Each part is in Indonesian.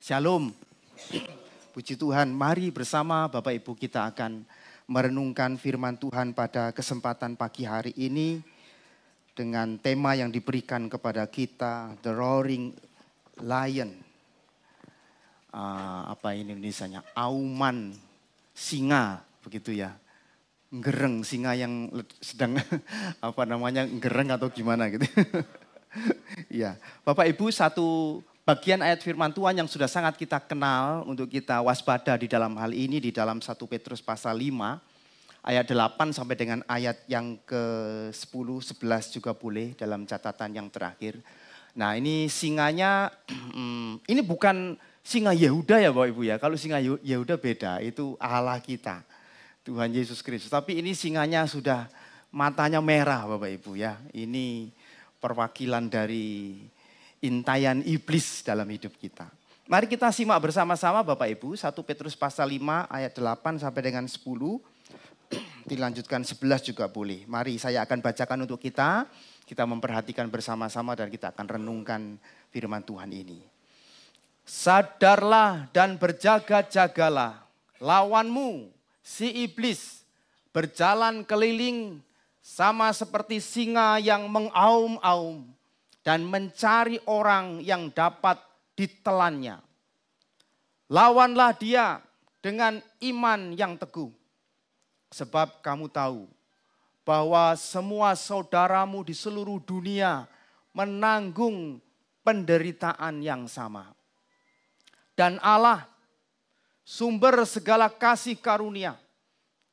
Shalom. Puji Tuhan, mari bersama Bapak Ibu kita akan merenungkan firman Tuhan pada kesempatan pagi hari ini dengan tema yang diberikan kepada kita, The Roaring Lion. Apa ini Indonesianya? Auman singa, begitu ya. Gereng singa yang sedang gereng atau gimana gitu. Ya, Bapak Ibu, satu bagian ayat firman Tuhan yang sudah sangat kita kenal untuk kita waspada di dalam hal ini di dalam 1 Petrus pasal 5 ayat 8 sampai dengan ayat yang ke-10, 11 juga boleh dalam catatan yang terakhir. Nah, ini singanya ini bukan singa Yehuda ya Bapak Ibu ya. Kalau singa Yehuda beda, itu Allah kita. Tuhan Yesus Kristus. Tapi ini singanya sudah matanya merah Bapak Ibu ya. Ini perwakilan dari intayan iblis dalam hidup kita. Mari kita simak bersama-sama Bapak Ibu. 1 Petrus pasal 5 ayat 8 sampai dengan 10. Dilanjutkan 11 juga boleh. Mari saya akan bacakan untuk kita. Kita memperhatikan bersama-sama dan kita akan renungkan firman Tuhan ini. Sadarlah dan berjaga-jagalah. Lawanmu, si iblis, berjalan keliling sama seperti singa yang mengaum-aum dan mencari orang yang dapat ditelannya. Lawanlah dia dengan iman yang teguh. Sebab kamu tahu bahwa semua saudaramu di seluruh dunia menanggung penderitaan yang sama. Dan Allah, sumber segala kasih karunia,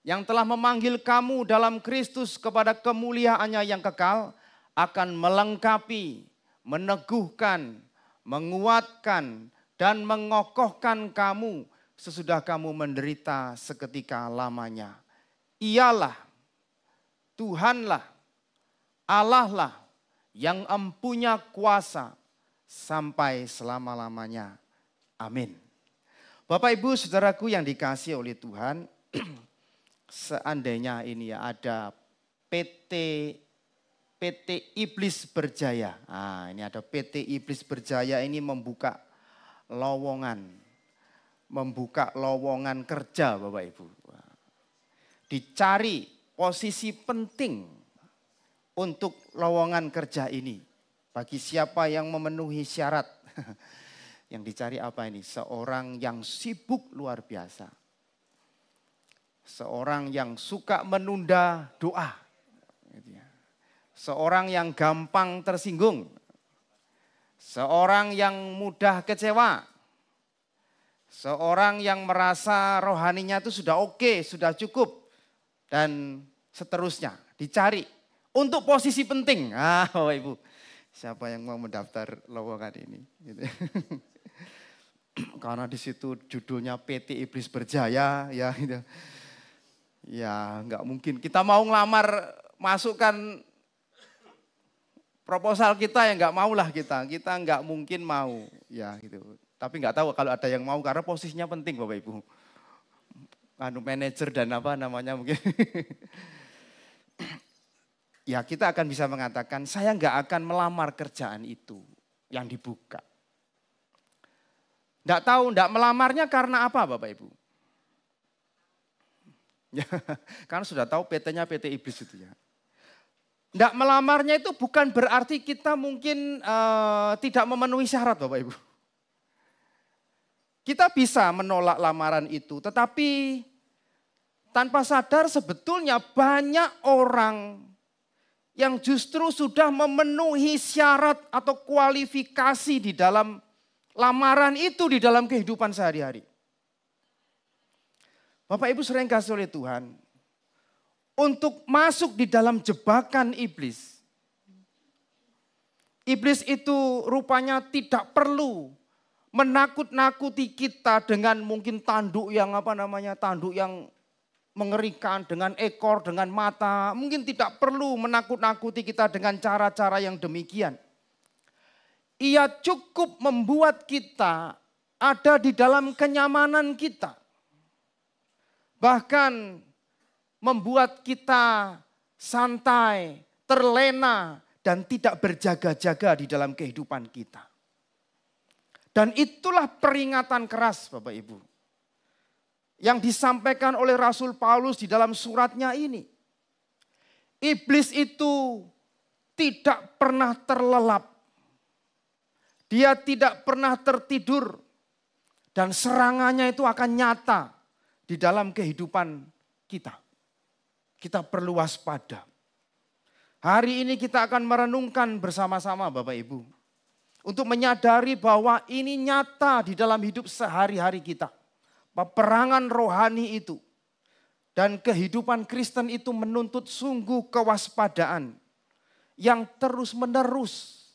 yang telah memanggil kamu dalam Kristus kepada kemuliaannya yang kekal, akan melengkapi, meneguhkan, menguatkan, dan mengokohkan kamu sesudah kamu menderita seketika lamanya. Ialah, Tuhanlah, Allah lah yang empunya kuasa sampai selama-lamanya. Amin. Bapak Ibu saudaraku yang dikasihi oleh Tuhan, seandainya ini ya ada PT Iblis Berjaya. Nah, ini ada PT Iblis Berjaya ini membuka lowongan kerja Bapak Ibu. Dicari posisi penting untuk lowongan kerja ini. Bagi siapa yang memenuhi syarat. Yang dicari apa ini? Seorang yang sibuk luar biasa. Seorang yang suka menunda doa. Seorang yang gampang tersinggung. Seorang yang mudah kecewa. Seorang yang merasa rohaninya itu sudah oke, sudah cukup. Dan seterusnya dicari untuk posisi penting. Bapak Ibu, siapa yang mau mendaftar lowongan ini? Gitu. Karena di situ judulnya PT Iblis Berjaya, ya, gitu. Ya nggak mungkin. Kita mau ngelamar, masukkan proposal kita ya nggak maulah kita nggak mungkin mau, ya gitu. Tapi nggak tahu kalau ada yang mau karena posisinya penting Bapak Ibu. Manajer dan apa namanya mungkin. Ya kita akan bisa mengatakan saya nggak akan melamar kerjaan itu yang dibuka. Nggak tahu, nggak melamarnya karena apa Bapak Ibu? Ya, karena sudah tahu PT-nya PT Iblis itu ya. Nggak melamarnya itu bukan berarti kita mungkin tidak memenuhi syarat Bapak Ibu. Kita bisa menolak lamaran itu, tetapi tanpa sadar sebetulnya banyak orang yang justru sudah memenuhi syarat atau kualifikasi di dalam lamaran itu di dalam kehidupan sehari-hari. Bapak Ibu sering kasih oleh Tuhan untuk masuk di dalam jebakan iblis. Iblis itu rupanya tidak perlu menakut-nakuti kita dengan mungkin tanduk yang tanduk yang mengerikan, dengan ekor, dengan mata. Mungkin tidak perlu menakut-nakuti kita dengan cara-cara yang demikian. Ia cukup membuat kita ada di dalam kenyamanan kita. Bahkan membuat kita santai, terlena, dan tidak berjaga-jaga di dalam kehidupan kita. Dan itulah peringatan keras Bapak Ibu. Yang disampaikan oleh Rasul Paulus di dalam suratnya ini. Iblis itu tidak pernah terlelap. Dia tidak pernah tertidur. Dan serangannya itu akan nyata di dalam kehidupan kita. Kita perlu waspada. Hari ini kita akan merenungkan bersama-sama Bapak Ibu. Untuk menyadari bahwa ini nyata di dalam hidup sehari-hari kita. Peperangan rohani itu. Dan kehidupan Kristen itu menuntut sungguh kewaspadaan. Yang terus-menerus.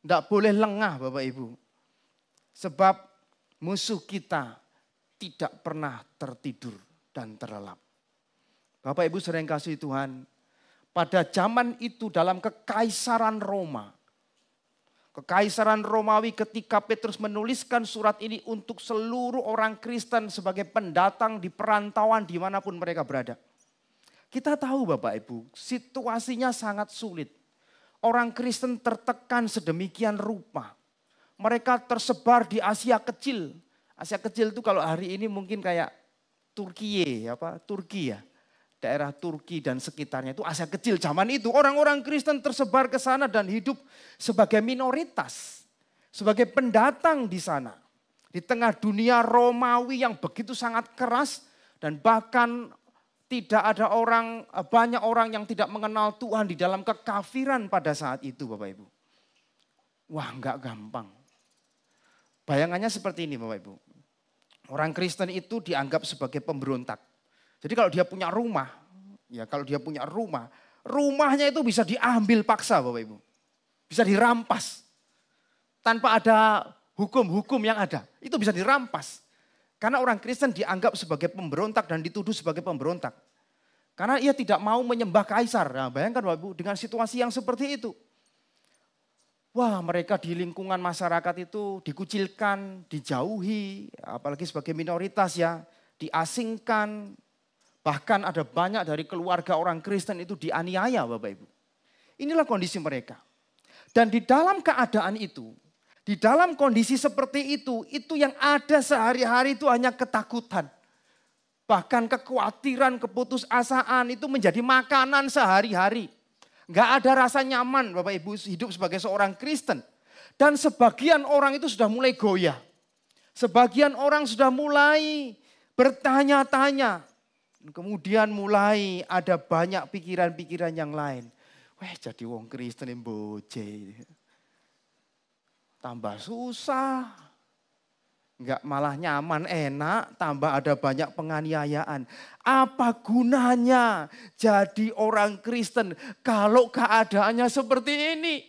Tidak boleh lengah Bapak Ibu. Sebab musuh kita tidak pernah tertidur dan terlelap. Bapak Ibu sering kasih Tuhan. Pada zaman itu dalam kekaisaran Roma. Kekaisaran Romawi ketika Petrus menuliskan surat ini untuk seluruh orang Kristen sebagai pendatang di perantauan dimanapun mereka berada. Kita tahu Bapak Ibu, situasinya sangat sulit. Orang Kristen tertekan sedemikian rupa. Mereka tersebar di Asia Kecil. Asia Kecil itu kalau hari ini mungkin kayak Turki ya. Daerah Turki dan sekitarnya itu Asia Kecil zaman itu. Orang-orang Kristen tersebar ke sana dan hidup sebagai minoritas. Sebagai pendatang di sana. Di tengah dunia Romawi yang begitu sangat keras. Dan bahkan tidak ada banyak orang yang tidak mengenal Tuhan di dalam kekafiran pada saat itu Bapak Ibu. Wah enggak gampang. Bayangannya seperti ini Bapak Ibu. Orang Kristen itu dianggap sebagai pemberontak. Jadi kalau dia punya rumah, rumahnya itu bisa diambil paksa Bapak Ibu. Bisa dirampas. Tanpa ada hukum-hukum yang ada. Itu bisa dirampas. Karena orang Kristen dianggap sebagai pemberontak dan dituduh sebagai pemberontak. Karena ia tidak mau menyembah kaisar. Nah, bayangkan Bapak Ibu dengan situasi yang seperti itu. Wah mereka di lingkungan masyarakat itu dikucilkan, dijauhi. Apalagi sebagai minoritas ya, diasingkan. Bahkan ada banyak dari keluarga orang Kristen itu dianiaya Bapak Ibu. Inilah kondisi mereka. Dan di dalam keadaan itu, di dalam kondisi seperti itu yang ada sehari-hari itu hanya ketakutan. Bahkan kekhawatiran, keputusasaan itu menjadi makanan sehari-hari. Enggak ada rasa nyaman Bapak Ibu hidup sebagai seorang Kristen. Dan sebagian orang itu sudah mulai goyah. Sebagian orang sudah mulai bertanya-tanya. Kemudian mulai ada banyak pikiran-pikiran yang lain. Wah jadi wong Kristen yang boje. Tambah susah. Enggak malah nyaman, enak, tambah ada banyak penganiayaan. Apa gunanya jadi orang Kristen kalau keadaannya seperti ini?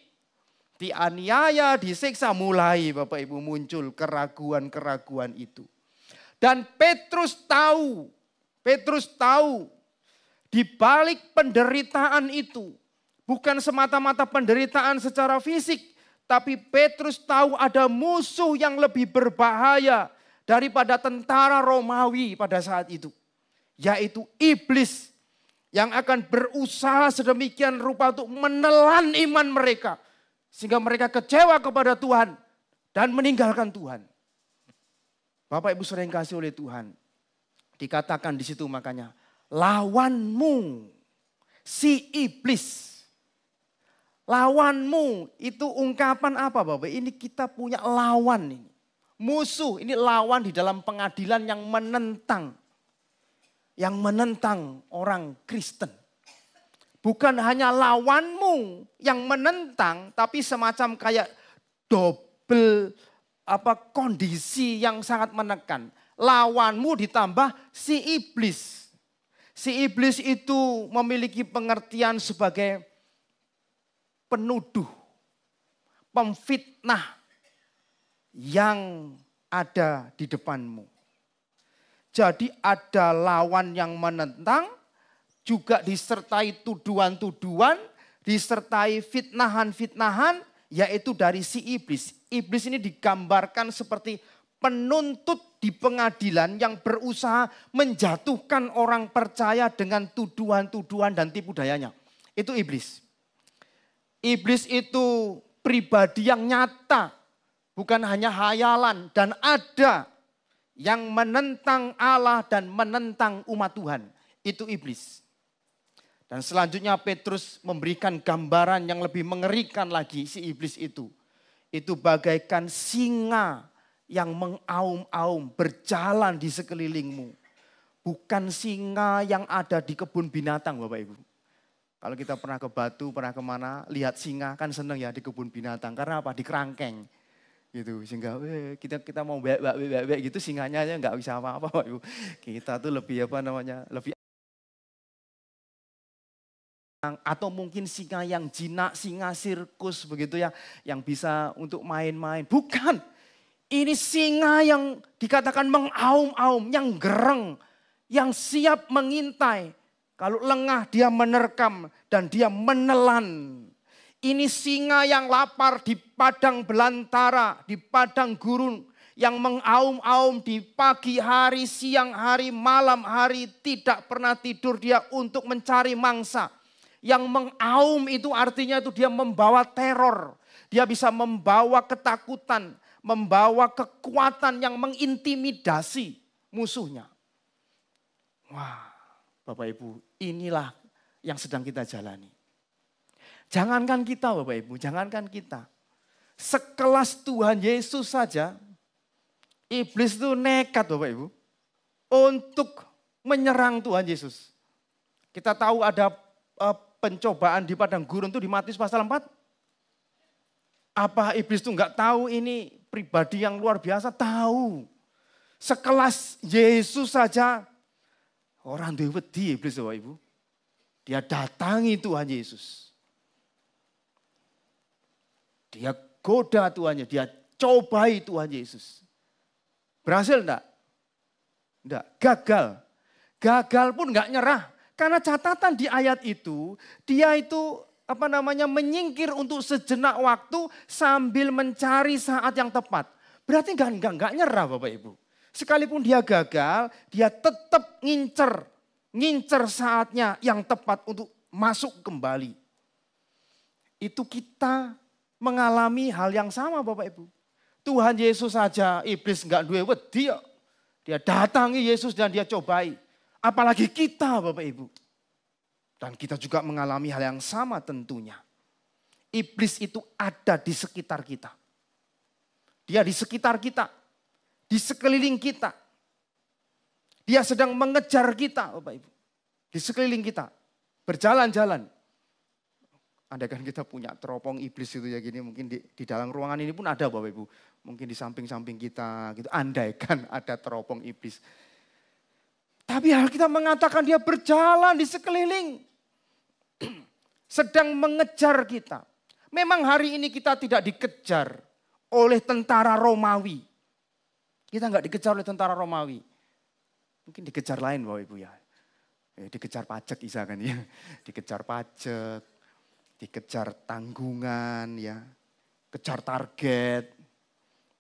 Dianiaya, disiksa, mulai Bapak Ibu muncul keraguan-keraguan itu. Dan Petrus tahu di balik penderitaan itu bukan semata-mata penderitaan secara fisik, tapi Petrus tahu ada musuh yang lebih berbahaya daripada tentara Romawi pada saat itu, yaitu iblis yang akan berusaha sedemikian rupa untuk menelan iman mereka sehingga mereka kecewa kepada Tuhan dan meninggalkan Tuhan. Bapak Ibu sering kasih oleh Tuhan. Dikatakan di situ makanya, lawanmu si iblis. Lawanmu itu ungkapan apa Bapak? Ini kita punya lawan ini. Musuh, ini lawan di dalam pengadilan yang menentang. Yang menentang orang Kristen. Bukan hanya lawanmu yang menentang, tapi semacam kayak double kondisi yang sangat menekan. Lawanmu ditambah si iblis. Si iblis itu memiliki pengertian sebagai penuduh, pemfitnah yang ada di depanmu. Jadi ada lawan yang menentang, juga disertai tuduhan-tuduhan, disertai fitnahan-fitnahan, yaitu dari si iblis. Iblis ini digambarkan seperti penuntut di pengadilan yang berusaha menjatuhkan orang percaya dengan tuduhan-tuduhan dan tipu dayanya. Itu iblis. Iblis itu pribadi yang nyata. bukan hanya hayalan, dan ada yang menentang Allah dan menentang umat Tuhan. Itu iblis. Dan selanjutnya Petrus memberikan gambaran yang lebih mengerikan lagi si iblis itu. Itu bagaikan singa yang mengaum-aum berjalan di sekelilingmu. Bukan singa yang ada di kebun binatang Bapak Ibu. Kalau kita pernah ke Batu, pernah kemana, lihat singa kan seneng ya di kebun binatang. Karena apa? Di kerangkeng. Gitu, sehingga kita mau bek gitu singanya aja nggak bisa apa-apa Bapak Ibu. Kita tuh lebih lebih atau mungkin singa yang jinak, singa sirkus begitu ya, yang bisa untuk main-main. Bukan, ini singa yang dikatakan mengaum-aum, yang gereng, yang siap mengintai. Kalau lengah dia menerkam dan dia menelan. Ini singa yang lapar di padang belantara, di padang gurun, yang mengaum-aum di pagi hari, siang hari, malam hari, tidak pernah tidur dia untuk mencari mangsa. Yang mengaum itu artinya itu dia membawa teror. Dia bisa membawa ketakutan, membawa kekuatan yang mengintimidasi musuhnya. Wah, Bapak Ibu, inilah yang sedang kita jalani. Jangankan kita Bapak Ibu, jangankan kita. Sekelas Tuhan Yesus saja, iblis itu nekat Bapak Ibu untuk menyerang Tuhan Yesus. Kita tahu ada pencobaan di padang gurun itu di Matius pasal 4. Apa iblis itu enggak tahu ini pribadi yang luar biasa? Tahu. Sekelas Yesus saja orang wedi iblis Bapak Ibu. Dia datangi Tuhan Yesus. Dia goda Tuhannya, dia cobai Tuhan Yesus. Berhasil enggak? Enggak, gagal. Gagal pun enggak nyerah. Karena catatan di ayat itu, dia itu menyingkir untuk sejenak waktu sambil mencari saat yang tepat. Berarti enggak nyerah Bapak Ibu. Sekalipun dia gagal, dia tetap ngincer saatnya yang tepat untuk masuk kembali. Itu kita mengalami hal yang sama Bapak Ibu. Tuhan Yesus saja iblis enggak duwe wedi. Dia datangi Yesus dan dia cobai. Apalagi kita Bapak Ibu. Dan kita juga mengalami hal yang sama tentunya. Iblis itu ada di sekitar kita. Dia di sekitar kita. Di sekeliling kita. Dia sedang mengejar kita Bapak Ibu. Di sekeliling kita. Berjalan-jalan. Andaikan kita punya teropong iblis itu ya gini. Mungkin di dalam ruangan ini pun ada Bapak Ibu. Mungkin di samping-samping kita. Gitu. Andaikan ada teropong iblis. Tapi Alkitab mengatakan dia berjalan di sekeliling. Sedang mengejar kita. Memang hari ini kita tidak dikejar oleh tentara Romawi. Kita enggak dikejar oleh tentara Romawi. Mungkin dikejar lain Bapak Ibu ya. Dikejar pajak misalkan ya. Dikejar pajak. Dikejar tanggungan ya. Kejar target.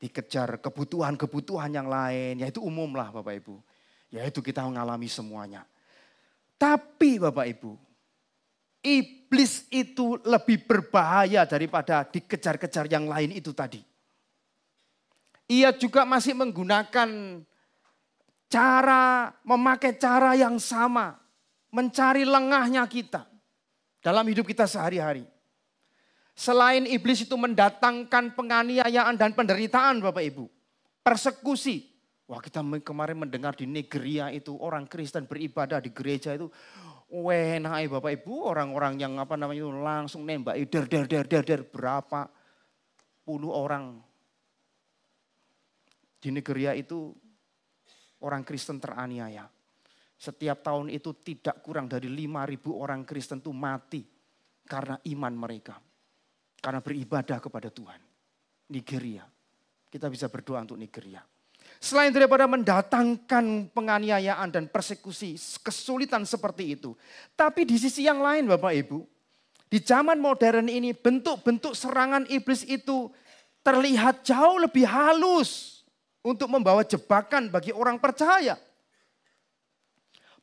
Dikejar kebutuhan-kebutuhan yang lain. Ya itu umum lah Bapak Ibu. Yaitu kita mengalami semuanya. Tapi Bapak Ibu, iblis itu lebih berbahaya daripada dikejar-kejar yang lain itu tadi. Ia juga masih menggunakan memakai cara yang sama. Mencari lengahnya kita dalam hidup kita sehari-hari. Selain iblis itu mendatangkan penganiayaan dan penderitaan Bapak Ibu. Persekusi. Wah kita kemarin mendengar di Nigeria itu orang Kristen beribadah di gereja itu. Enak Bapak Ibu orang-orang yang langsung nembak. Der berapa puluh orang. Di Nigeria itu orang Kristen teraniaya. Setiap tahun itu tidak kurang dari 5.000 orang Kristen itu mati. Karena iman mereka. Karena beribadah kepada Tuhan. Nigeria. Kita bisa berdoa untuk Nigeria. Selain daripada mendatangkan penganiayaan dan persekusi, kesulitan seperti itu. Tapi di sisi yang lain Bapak Ibu, di zaman modern ini bentuk-bentuk serangan iblis itu terlihat jauh lebih halus untuk membawa jebakan bagi orang percaya.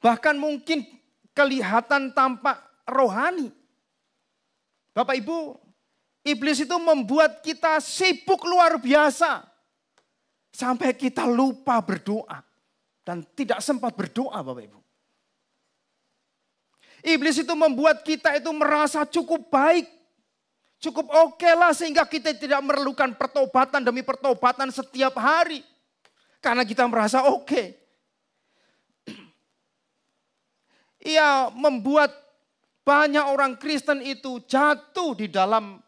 Bahkan mungkin kelihatan tampak rohani. Bapak Ibu, Iblis itu membuat kita sibuk luar biasa. Sampai kita lupa berdoa. Dan tidak sempat berdoa Bapak Ibu. Iblis itu membuat kita itu merasa cukup baik. Cukup oke lah sehingga kita tidak memerlukan pertobatan demi pertobatan setiap hari. Karena kita merasa oke. Ia membuat banyak orang Kristen itu jatuh di dalam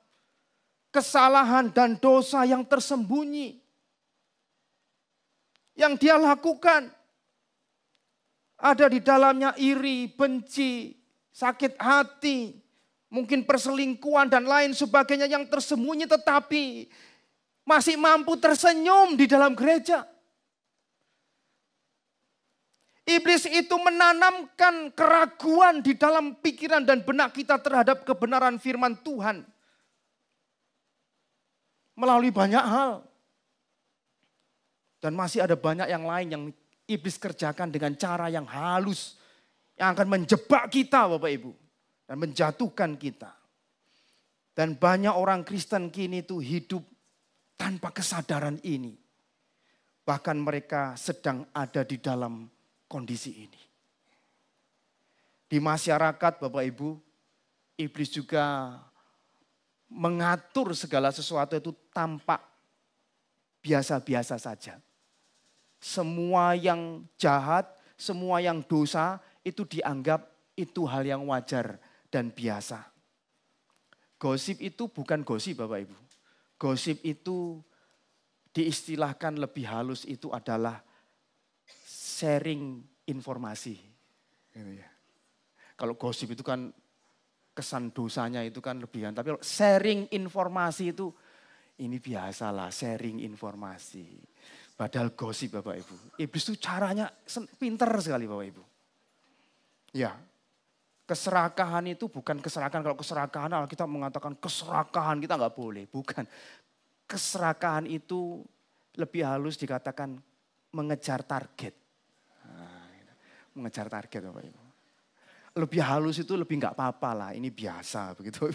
kesalahan dan dosa yang tersembunyi. Yang dia lakukan. Ada di dalamnya iri, benci, sakit hati, mungkin perselingkuhan dan lain sebagainya yang tersembunyi tetapi masih mampu tersenyum di dalam gereja. Iblis itu menanamkan keraguan di dalam pikiran dan benak kita terhadap kebenaran firman Tuhan. Melalui banyak hal. Dan masih ada banyak yang lain yang iblis kerjakan dengan cara yang halus. Yang akan menjebak kita Bapak Ibu. Dan menjatuhkan kita. Dan banyak orang Kristen kini itu hidup tanpa kesadaran ini. Bahkan mereka sedang ada di dalam kondisi ini. Di masyarakat Bapak Ibu, iblis juga mengatur segala sesuatu itu tampak biasa-biasa saja. Semua yang jahat, semua yang dosa itu dianggap itu hal yang wajar dan biasa. Gosip itu bukan gosip Bapak Ibu. Gosip itu diistilahkan lebih halus itu adalah sharing informasi. Kalau gosip itu kan kesan dosanya itu kan lebihan. Tapi kalau sharing informasi itu ini biasalah sharing informasi. Padahal gosip Bapak Ibu. Iblis itu caranya pinter sekali Bapak Ibu. Ya, keserakahan itu bukan keserakahan. Kalau keserakahan kita mengatakan keserakahan kita nggak boleh. Bukan. Keserakahan itu lebih halus dikatakan mengejar target. Mengejar target Bapak Ibu. Lebih halus itu lebih nggak apa-apa lah. Ini biasa begitu.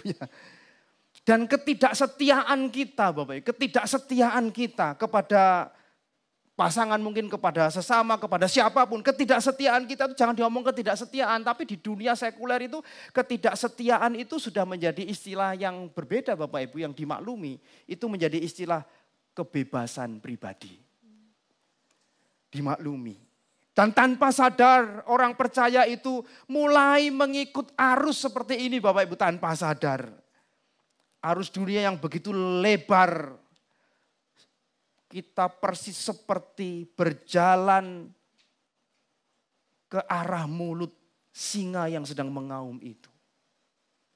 Dan ketidaksetiaan kita Bapak Ibu. Ketidaksetiaan kita kepada pasangan mungkin kepada sesama, kepada siapapun. Ketidaksetiaan kita itu jangan diomong ketidaksetiaan. Tapi di dunia sekuler itu ketidaksetiaan itu sudah menjadi istilah yang berbeda Bapak Ibu. Yang dimaklumi. Itu menjadi istilah kebebasan pribadi. Dimaklumi. Dan tanpa sadar orang percaya itu mulai mengikut arus seperti ini Bapak Ibu tanpa sadar. Arus dunia yang begitu lebar. Kita persis seperti berjalan ke arah mulut singa yang sedang mengaum itu.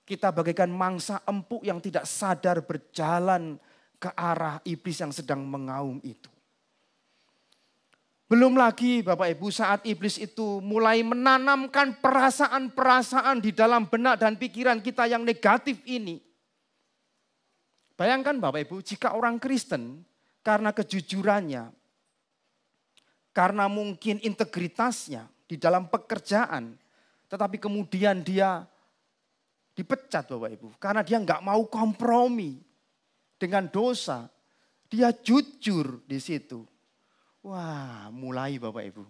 Kita bagaikan mangsa empuk yang tidak sadar berjalan ke arah iblis yang sedang mengaum itu. Belum lagi Bapak Ibu saat iblis itu mulai menanamkan perasaan-perasaan di dalam benak dan pikiran kita yang negatif ini. Bayangkan Bapak Ibu jika orang Kristen karena kejujurannya, karena mungkin integritasnya di dalam pekerjaan. Tetapi kemudian dia dipecat Bapak Ibu. Karena dia nggak mau kompromi dengan dosa. Dia jujur di situ. Wah, mulai Bapak Ibu.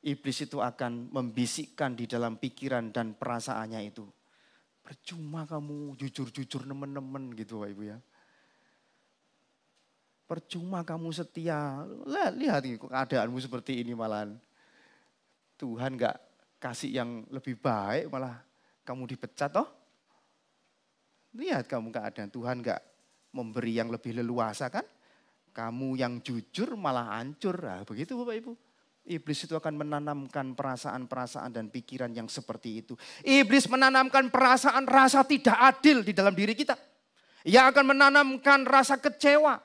Iblis itu akan membisikkan di dalam pikiran dan perasaannya itu. Percuma kamu jujur-jujur nemen-nemen gitu Bapak Ibu ya. Percuma kamu setia. Lihat keadaanmu seperti ini malahan. Tuhan gak kasih yang lebih baik malah kamu dipecat toh. Lihat kamu keadaan Tuhan gak memberi yang lebih leluasa kan. Kamu yang jujur malah hancur. Nah, begitu Bapak Ibu. Iblis itu akan menanamkan perasaan-perasaan dan pikiran yang seperti itu. Iblis menanamkan perasaan rasa tidak adil di dalam diri kita. Ia akan menanamkan rasa kecewa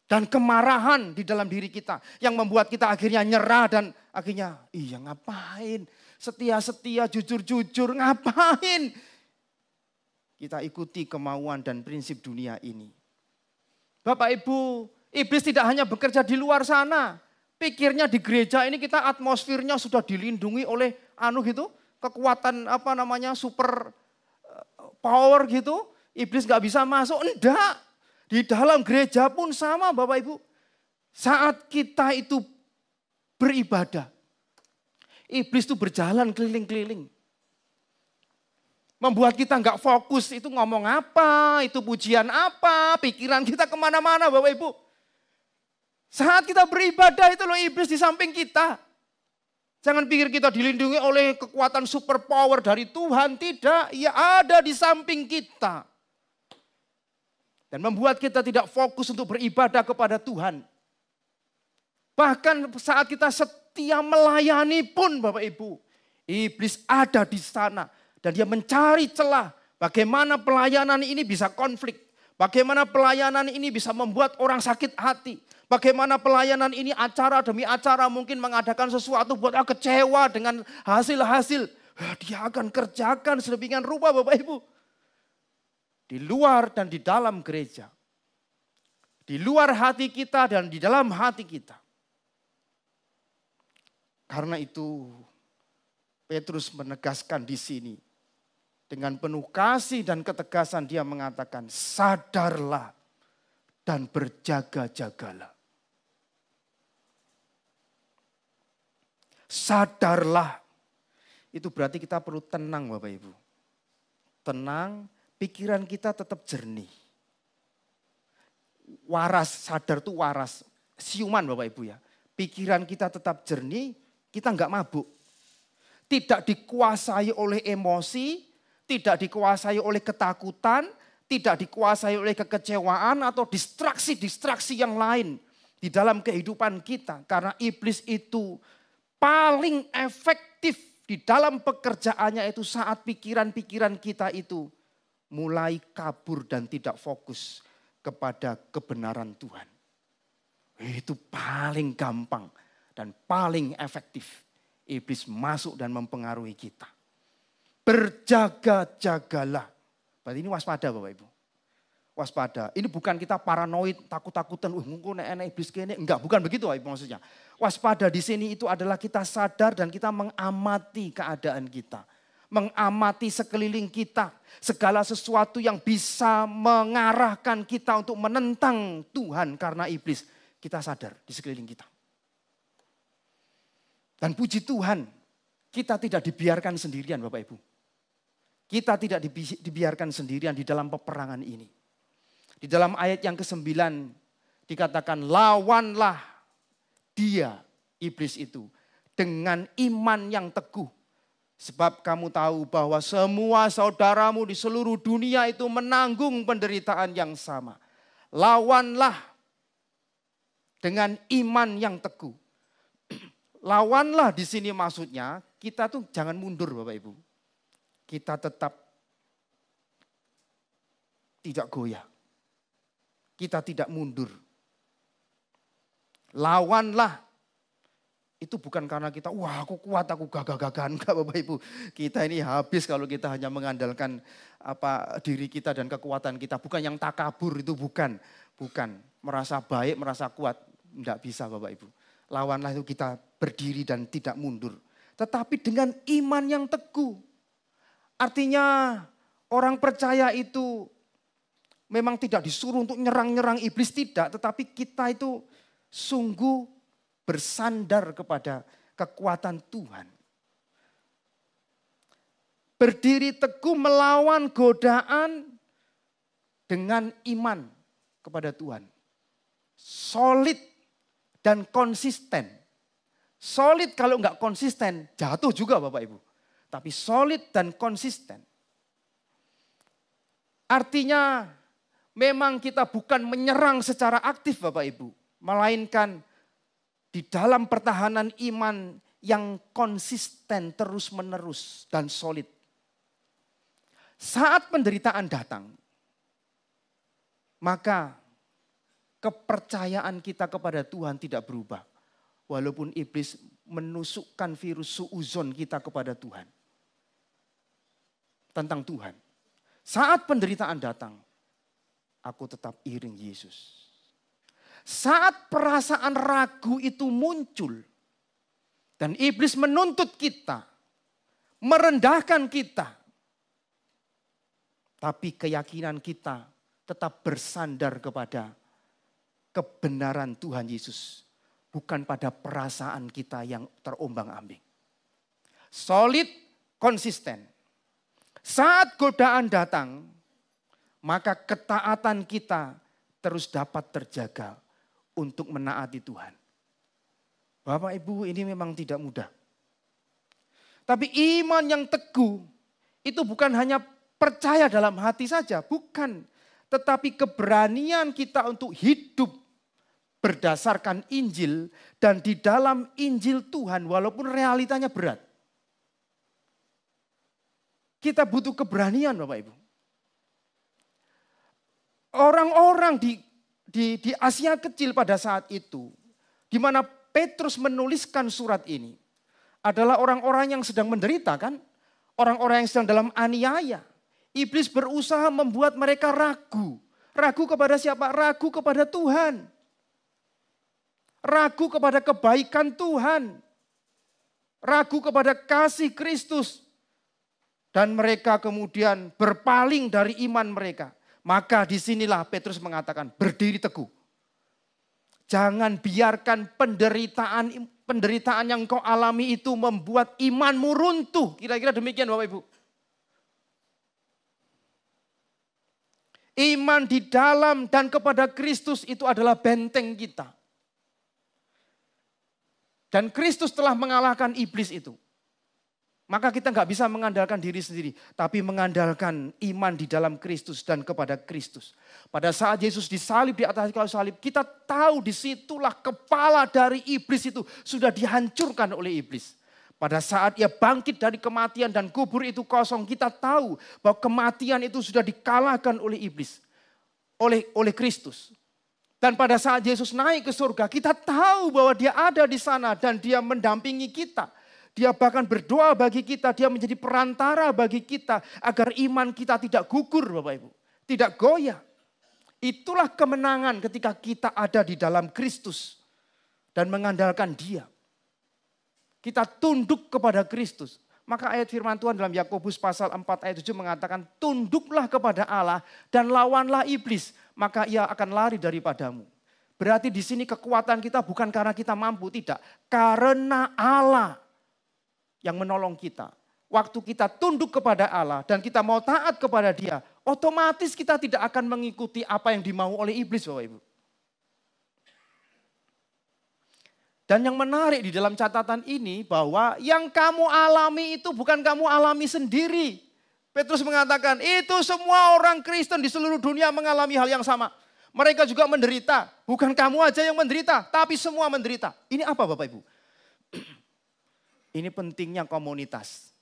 dan kemarahan di dalam diri kita. Yang membuat kita akhirnya nyerah dan akhirnya iya ngapain. Setia-setia, jujur-jujur ngapain. Kita ikuti kemauan dan prinsip dunia ini. Bapak Ibu, iblis tidak hanya bekerja di luar sana. Pikirnya di gereja ini kita atmosfernya sudah dilindungi oleh kekuatan super power gitu. Iblis nggak bisa masuk, enggak. Di dalam gereja pun sama Bapak Ibu. Saat kita itu beribadah, iblis itu berjalan keliling-keliling. Membuat kita nggak fokus, itu ngomong apa, itu pujian apa, pikiran kita kemana-mana Bapak Ibu. Saat kita beribadah itu loh iblis di samping kita. Jangan pikir kita dilindungi oleh kekuatan super power dari Tuhan, tidak. Ia ada di samping kita. Dan membuat kita tidak fokus untuk beribadah kepada Tuhan. Bahkan saat kita setia melayani pun Bapak Ibu, iblis ada di sana. Dan dia mencari celah bagaimana pelayanan ini bisa konflik. Bagaimana pelayanan ini bisa membuat orang sakit hati. Bagaimana pelayanan ini acara demi acara mungkin mengadakan sesuatu buat kecewa dengan hasil-hasil. Dia akan kerjakan sedemikian rupa Bapak Ibu. Di luar dan di dalam gereja. Di luar hati kita dan di dalam hati kita. Karena itu Petrus menegaskan di sini. Dengan penuh kasih dan ketegasan dia mengatakan, sadarlah dan berjaga-jagalah. Sadarlah. Itu berarti kita perlu tenang Bapak Ibu. Tenang, pikiran kita tetap jernih. Waras, sadar itu waras. Siuman Bapak Ibu ya. Pikiran kita tetap jernih, kita enggak mabuk. Tidak dikuasai oleh emosi, tidak dikuasai oleh ketakutan, tidak dikuasai oleh kekecewaan atau distraksi-distraksi yang lain di dalam kehidupan kita. Karena iblis itu paling efektif di dalam pekerjaannya itu saat pikiran-pikiran kita itu mulai kabur dan tidak fokus kepada kebenaran Tuhan. Itu paling gampang dan paling efektif iblis masuk dan mempengaruhi kita. Berjaga-jagalah. Berarti ini waspada Bapak Ibu. Waspada. Ini bukan kita paranoid, takut-takutan. Mungkin enak iblis kayaknya. Enggak, bukan begitu Bapak Ibu maksudnya. Waspada di sini itu adalah kita sadar dan kita mengamati keadaan kita. Mengamati sekeliling kita. Segala sesuatu yang bisa mengarahkan kita untuk menentang Tuhan karena iblis. Kita sadar di sekeliling kita. Dan puji Tuhan, kita tidak dibiarkan sendirian Bapak Ibu. Kita tidak dibiarkan sendirian di dalam peperangan ini. Di dalam ayat yang ke-9 dikatakan lawanlah dia, iblis itu, dengan iman yang teguh. Sebab kamu tahu bahwa semua saudaramu di seluruh dunia itu menanggung penderitaan yang sama. Lawanlah dengan iman yang teguh. Lawanlah di sini maksudnya kita tuh jangan mundur Bapak Ibu. Kita tetap tidak goyah. Kita tidak mundur. Lawanlah. Itu bukan karena kita, wah aku kuat, aku gagah-gagahan. Enggak Bapak Ibu. Kita ini habis kalau kita hanya mengandalkan diri kita dan kekuatan kita. Bukan yang takabur itu bukan. Bukan. Merasa baik, merasa kuat. Enggak bisa Bapak Ibu. Lawanlah itu kita berdiri dan tidak mundur. Tetapi dengan iman yang teguh. Artinya orang percaya itu memang tidak disuruh untuk nyerang-nyerang iblis, tidak. Tetapi kita itu sungguh bersandar kepada kekuatan Tuhan. Berdiri teguh melawan godaan dengan iman kepada Tuhan. Solid dan konsisten. Solid kalau enggak konsisten jatuh juga Bapak Ibu. Tapi solid dan konsisten. Artinya memang kita bukan menyerang secara aktif Bapak Ibu. Melainkan di dalam pertahanan iman yang konsisten terus menerus dan solid. Saat penderitaan datang, maka kepercayaan kita kepada Tuhan tidak berubah. Walaupun iblis menusukkan virus suuzon kita kepada Tuhan. Tentang Tuhan. Saat penderitaan datang, aku tetap iring Yesus. Saat perasaan ragu itu muncul, dan iblis menuntut kita, merendahkan kita, Tapi keyakinan kita tetap bersandar kepada kebenaran Tuhan Yesus. Bukan pada perasaan kita yang terombang-ambing. Solid, konsisten. Saat godaan datang, maka ketaatan kita terus dapat terjaga untuk menaati Tuhan. Bapak Ibu, ini memang tidak mudah. Tapi iman yang teguh itu bukan hanya percaya dalam hati saja, bukan. Tetapi keberanian kita untuk hidup berdasarkan Injil dan di dalam Injil Tuhan walaupun realitanya berat. Kita butuh keberanian Bapak Ibu. Orang-orang di Asia Kecil pada saat itu, di mana Petrus menuliskan surat ini, adalah orang-orang yang sedang menderita kan? Orang-orang yang sedang dalam aniaya. Iblis berusaha membuat mereka ragu. Ragu kepada siapa? Ragu kepada Tuhan. Ragu kepada kebaikan Tuhan. Ragu kepada kasih Kristus. Dan mereka kemudian berpaling dari iman mereka. Maka disinilah Petrus mengatakan, berdiri teguh. Jangan biarkan penderitaan yang kau alami itu membuat imanmu runtuh. Kira-kira demikian Bapak Ibu. Iman di dalam dan kepada Kristus itu adalah benteng kita. Dan Kristus telah mengalahkan iblis itu. Maka kita nggak bisa mengandalkan diri sendiri. Tapi mengandalkan iman di dalam Kristus dan kepada Kristus. Pada saat Yesus disalib di atas kayu salib. Kita tahu disitulah kepala dari iblis itu sudah dihancurkan oleh iblis. Pada saat ia bangkit dari kematian dan kubur itu kosong. Kita tahu bahwa kematian itu sudah dikalahkan oleh iblis. Oleh Kristus. Dan pada saat Yesus naik ke surga. Kita tahu bahwa dia ada di sana dan dia mendampingi kita. Dia bahkan berdoa bagi kita, dia menjadi perantara bagi kita agar iman kita tidak gugur Bapak Ibu. Tidak goyah. Itulah kemenangan ketika kita ada di dalam Kristus dan mengandalkan dia. Kita tunduk kepada Kristus. Maka ayat firman Tuhan dalam Yakobus pasal 4 ayat 7 mengatakan tunduklah kepada Allah dan lawanlah iblis. Maka ia akan lari daripadamu. Berarti di sini kekuatan kita bukan karena kita mampu, tidak. Karena Allah yang menolong kita. Waktu kita tunduk kepada Allah dan kita mau taat kepada dia, otomatis kita tidak akan mengikuti apa yang dimau oleh iblis Bapak Ibu. Dan yang menarik di dalam catatan ini bahwa yang kamu alami itu bukan kamu alami sendiri. Petrus mengatakan itu semua orang Kristen di seluruh dunia mengalami hal yang sama. Mereka juga menderita. Bukan kamu aja yang menderita, tapi semua menderita. Ini apa Bapak Ibu? Ini pentingnya komunitas.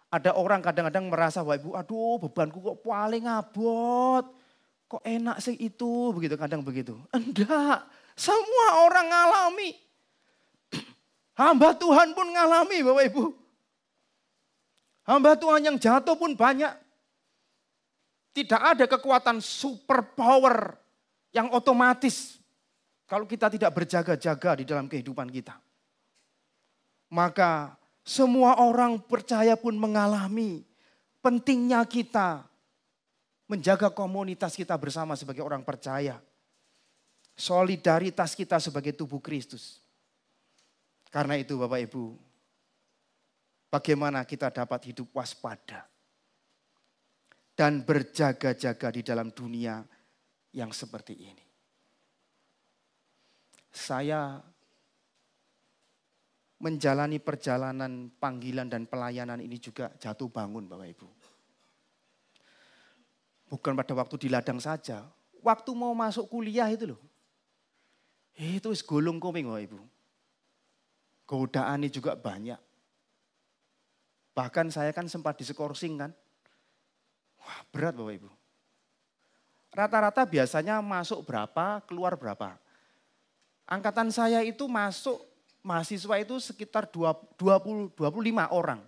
Ada orang kadang-kadang merasa, wah Ibu, aduh bebanku kok paling abot. Kok enak sih itu, begitu kadang begitu. Enggak, semua orang ngalami. Hamba Tuhan pun ngalami Bapak Ibu. Hamba Tuhan yang jatuh pun banyak. Tidak ada kekuatan super power yang otomatis. Kalau kita tidak berjaga-jaga di dalam kehidupan kita. Maka semua orang percaya pun mengalami pentingnya kita menjaga komunitas kita bersama sebagai orang percaya. Solidaritas kita sebagai tubuh Kristus. Karena itu Bapak Ibu, bagaimana kita dapat hidup waspada dan berjaga-jaga di dalam dunia yang seperti ini. Saya menjalani perjalanan panggilan dan pelayanan ini juga jatuh bangun Bapak Ibu. Bukan pada waktu di ladang saja, waktu mau masuk kuliah itu loh. Itu golong koming Bapak Ibu. Godaannya juga banyak. Bahkan saya kan sempat diskorsing kan. Wah berat Bapak Ibu. Rata-rata biasanya masuk berapa, keluar berapa. Angkatan saya itu masuk mahasiswa itu sekitar 25 orang.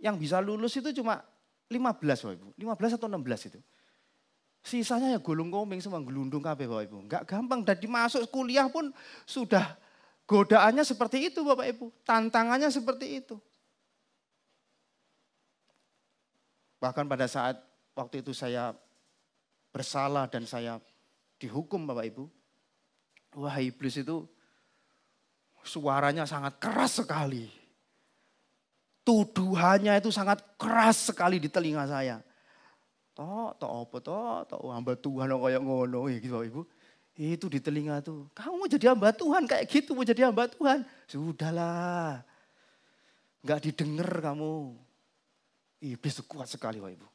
Yang bisa lulus itu cuma 15 Bapak Ibu. 15 atau 16 itu. Sisanya ya gulung koming semua gelundung kabeh Bapak Ibu. Enggak gampang dan dimasuk kuliah pun sudah godaannya seperti itu Bapak Ibu. Tantangannya seperti itu. Bahkan pada saat waktu itu saya bersalah dan saya dihukum Bapak Ibu. Wah, iblis itu suaranya sangat keras sekali. Tuduhannya itu sangat keras sekali di telinga saya. Tok hamba Tuhan kok kayak ngono gitu Bapak Ibu. Itu di telinga tuh. Kamu mau jadi hamba Tuhan kayak gitu, mau jadi hamba Tuhan. Sudahlah. Enggak didengar kamu. Iblis itu kuat sekali Bapak Ibu.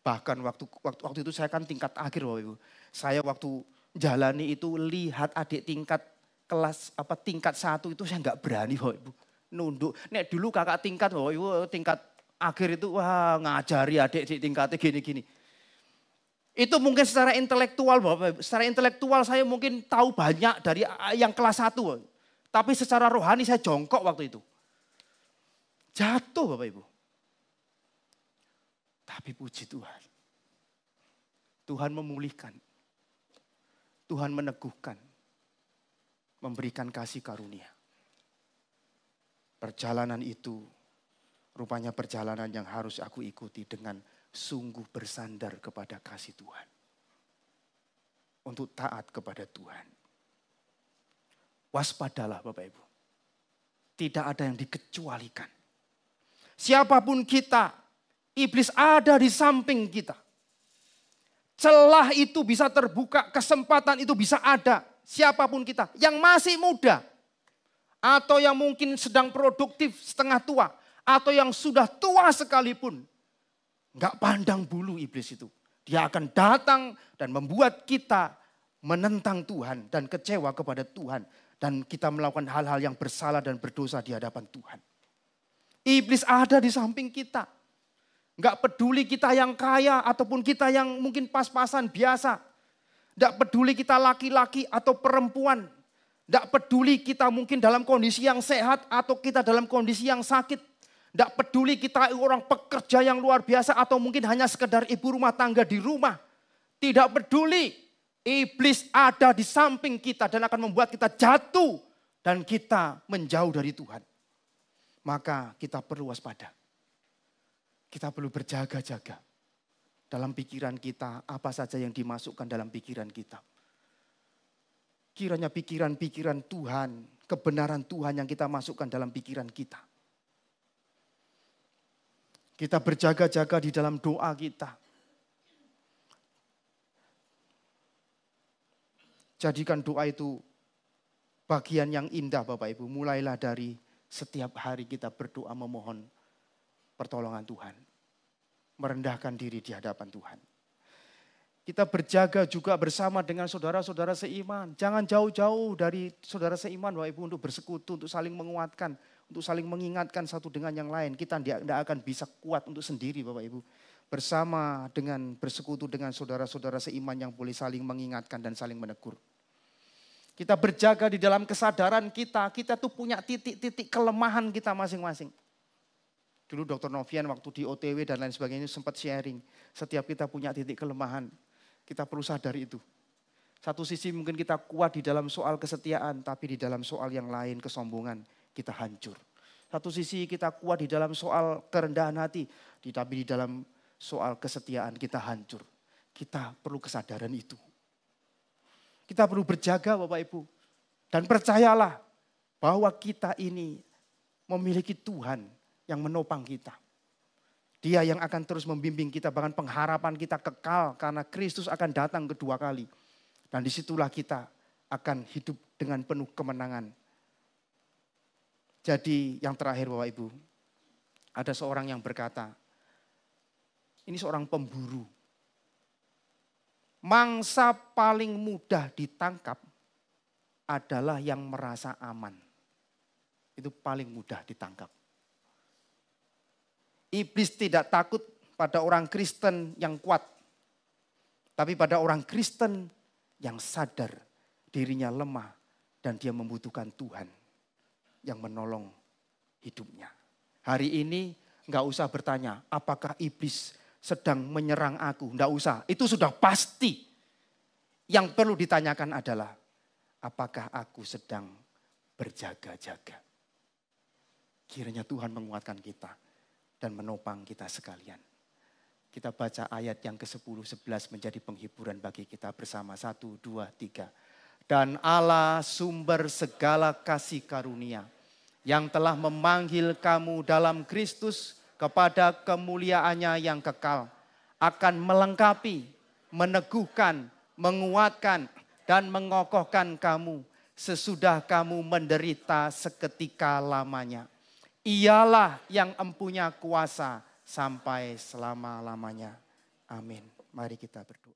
Bahkan waktu itu saya kan tingkat akhir Bapak Ibu. Saya waktu jalani itu lihat adik tingkat kelas tingkat 1 itu saya nggak berani Bapak Ibu. Nunduk. Nek dulu kakak tingkat Bapak Ibu tingkat akhir itu wah ngajari adik tingkatnya gini-gini. Itu mungkin secara intelektual Bapak Ibu. Secara intelektual saya mungkin tahu banyak dari yang kelas 1. Tapi secara rohani saya jongkok waktu itu. Jatuh Bapak Ibu. Tapi puji Tuhan. Tuhan memulihkan. Tuhan meneguhkan. Memberikan kasih karunia. Perjalanan itu rupanya perjalanan yang harus aku ikuti dengan sungguh bersandar kepada kasih Tuhan. Untuk taat kepada Tuhan. Waspadalah Bapak Ibu. Tidak ada yang dikecualikan. Siapapun kita, iblis ada di samping kita. Celah itu bisa terbuka, kesempatan itu bisa ada. Siapapun kita yang masih muda. Atau yang mungkin sedang produktif setengah tua. Atau yang sudah tua sekalipun. Enggak pandang bulu iblis itu. Dia akan datang dan membuat kita menentang Tuhan dan kecewa kepada Tuhan. Dan kita melakukan hal-hal yang bersalah dan berdosa di hadapan Tuhan. Iblis ada di samping kita. Enggak peduli kita yang kaya ataupun kita yang mungkin pas-pasan biasa. Enggak peduli kita laki-laki atau perempuan. Enggak peduli kita mungkin dalam kondisi yang sehat atau kita dalam kondisi yang sakit. Enggak peduli kita orang pekerja yang luar biasa atau mungkin hanya sekedar ibu rumah tangga di rumah. Tidak peduli. Iblis ada di samping kita dan akan membuat kita jatuh dan kita menjauh dari Tuhan. Maka kita perlu waspada. Kita perlu berjaga-jaga. Dalam pikiran kita, apa saja yang dimasukkan dalam pikiran kita. Kiranya pikiran-pikiran Tuhan, kebenaran Tuhan yang kita masukkan dalam pikiran kita. Kita berjaga-jaga di dalam doa kita. Jadikan doa itu bagian yang indah Bapak Ibu. Mulailah dari setiap hari kita berdoa memohon pertolongan Tuhan. Merendahkan diri di hadapan Tuhan. Kita berjaga juga bersama dengan saudara-saudara seiman. Jangan jauh-jauh dari saudara seiman Bapak Ibu untuk bersekutu, untuk saling menguatkan. Untuk saling mengingatkan satu dengan yang lain. Kita tidak akan bisa kuat untuk sendiri Bapak Ibu. Bersama dengan bersekutu dengan saudara-saudara seiman yang boleh saling mengingatkan dan saling menegur. Kita berjaga di dalam kesadaran kita tuh punya titik-titik kelemahan kita masing-masing. Dulu Dr. Novian waktu di OTW dan lain sebagainya sempat sharing. Setiap kita punya titik kelemahan, kita perlu sadar itu. Satu sisi mungkin kita kuat di dalam soal kesetiaan, tapi di dalam soal yang lain kesombongan kita hancur. Satu sisi kita kuat di dalam soal kerendahan hati, tapi di dalam soal kesetiaan kita hancur. Kita perlu kesadaran itu. Kita perlu berjaga Bapak Ibu. Dan percayalah bahwa kita ini memiliki Tuhan yang menopang kita. Dia yang akan terus membimbing kita, bahkan pengharapan kita kekal karena Kristus akan datang kedua kali. Dan disitulah kita akan hidup dengan penuh kemenangan. Jadi yang terakhir Bapak Ibu, ada seorang yang berkata, ini seorang pemburu. Mangsa paling mudah ditangkap adalah yang merasa aman. Itu paling mudah ditangkap. Iblis tidak takut pada orang Kristen yang kuat. Tapi pada orang Kristen yang sadar dirinya lemah dan dia membutuhkan Tuhan yang menolong hidupnya. Hari ini enggak usah bertanya apakah iblis sedang menyerang aku. Enggak usah, itu sudah pasti. Yang perlu ditanyakan adalah apakah aku sedang berjaga-jaga. Kiranya Tuhan menguatkan kita dan menopang kita sekalian. Kita baca ayat yang ke-10, 11 menjadi penghiburan bagi kita bersama. 1, 2, 3. Dan Allah sumber segala kasih karunia yang telah memanggil kamu dalam Kristus kepada kemuliaannya yang kekal, akan melengkapi, meneguhkan, menguatkan, dan mengokohkan kamu sesudah kamu menderita seketika lamanya. Ialah yang empunya kuasa sampai selama-lamanya. Amin. Mari kita berdoa.